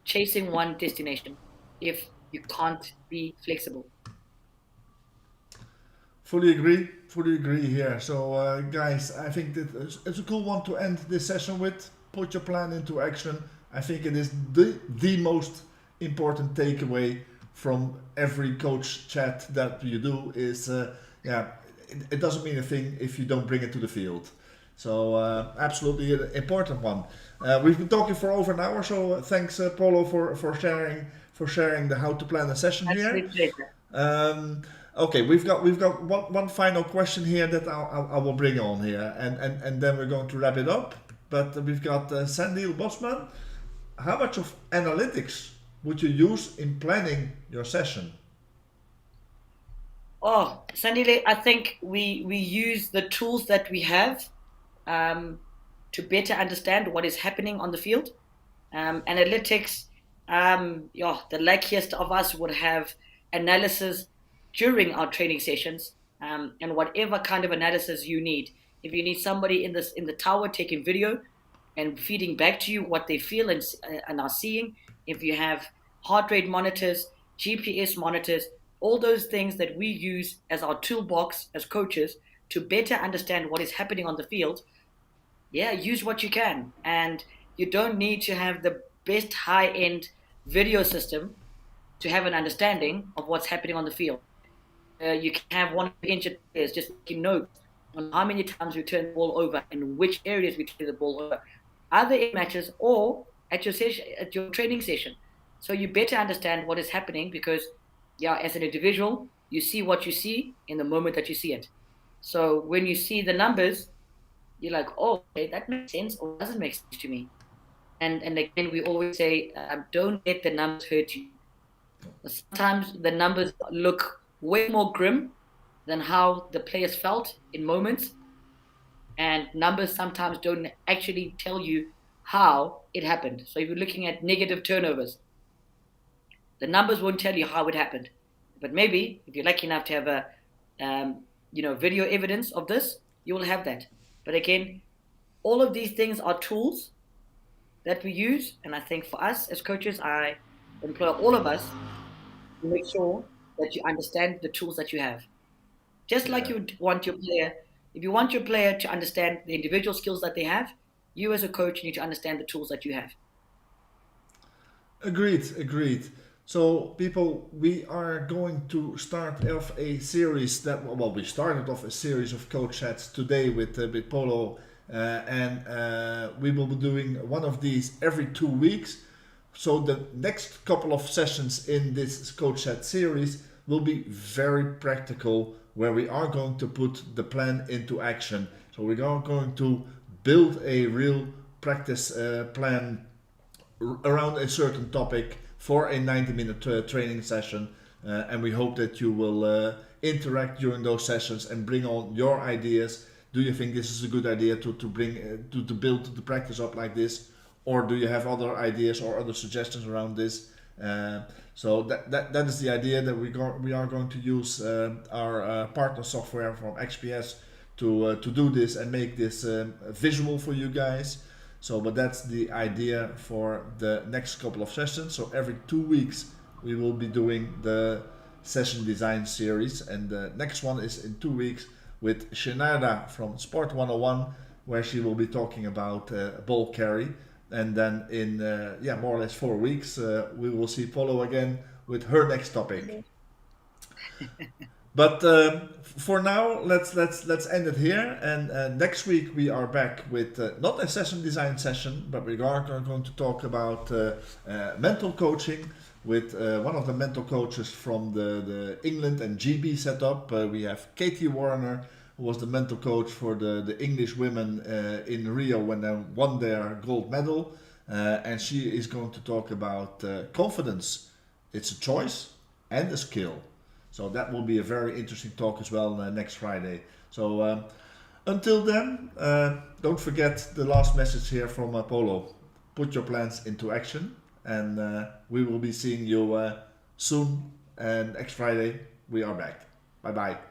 chasing one destination if you can't be flexible. Fully agree. Fully agree here. So, guys, I think that it's a cool one to end this session with. Put your plan into action. I think it is the most important takeaway from every coach chat that you do is, yeah, it doesn't mean a thing if you don't bring it to the field. So, absolutely an important one. We've been talking for over an hour, so thanks, Polo, for sharing the how to plan a session here. Absolute pleasure. Okay, we've got one final question here that I will bring on here, and then we're going to wrap it up. But we've got Sandy Bosman. How much of analytics would you use in planning your session? Oh, Sandy, I think we use the tools that we have um, to better understand what is happening on the field. Analytics, yeah, the luckiest of us would have analysis during our training sessions, and whatever kind of analysis you need. If you need somebody in the tower taking video and feeding back to you what they feel and are seeing, if you have heart rate monitors, GPS monitors, all those things that we use as our toolbox as coaches to better understand what is happening on the field, yeah, use what you can. And you don't need to have the best high end video system to have an understanding of what's happening on the field. You can have one of the injured players just making notes on how many times we turn the ball over and which areas we turn the ball over, either in matches or at your session, at your training session. So you better understand what is happening because, yeah, as an individual, you see what you see in the moment that you see it. So when you see the numbers, you're like, oh, okay, that makes sense or doesn't make sense to me. And again, we always say, don't let the numbers hurt you. Sometimes the numbers look way more grim than how the players felt in moments, and numbers sometimes don't actually tell you how it happened. So if you're looking at negative turnovers, the numbers won't tell you how it happened. But maybe if you're lucky enough to have a video evidence of this, you will have that. But again, all of these things are tools that we use, and I think for us as coaches, I employ all of us to make sure that you understand the tools that you have. Just like Yeah. you would want your player, if you want your player to understand the individual skills that they have, you as a coach need to understand the tools that you have. Agreed, agreed. So, people, we are going to start off a series that, well, we started off a series of coach chats today with Polo, and we will be doing one of these every 2 weeks. So, the next couple of sessions in this coach chat series will be very practical, where we are going to put the plan into action. So, we are going to build a real practice plan around a certain topic for a 90-minute training session, and we hope that you will interact during those sessions and bring on your ideas. Do you think this is a good idea to bring to build the practice up like this, or do you have other ideas or other suggestions around this? So that is the idea, that we are going to use our partner software from XPS to do this and make this visual for you guys. So, but that's the idea for the next couple of sessions. So every 2 weeks we will be doing the session design series, and the next one is in 2 weeks with Shenarda from Sport 101, where she will be talking about ball carry. And then in more or less 4 weeks we will see Polo again with her next topic. But for now, let's end it here. And next week we are back with not a session design session, but we are going to talk about mental coaching with one of the mental coaches from the England and GB setup. We have Katie Warner, who was the mental coach for the English women in Rio when they won their gold medal, and she is going to talk about confidence. It's a choice and a skill. So that will be a very interesting talk as well next Friday. So until then, don't forget the last message here from Polo. Put your plans into action, and we will be seeing you soon. And next Friday we are back. Bye bye.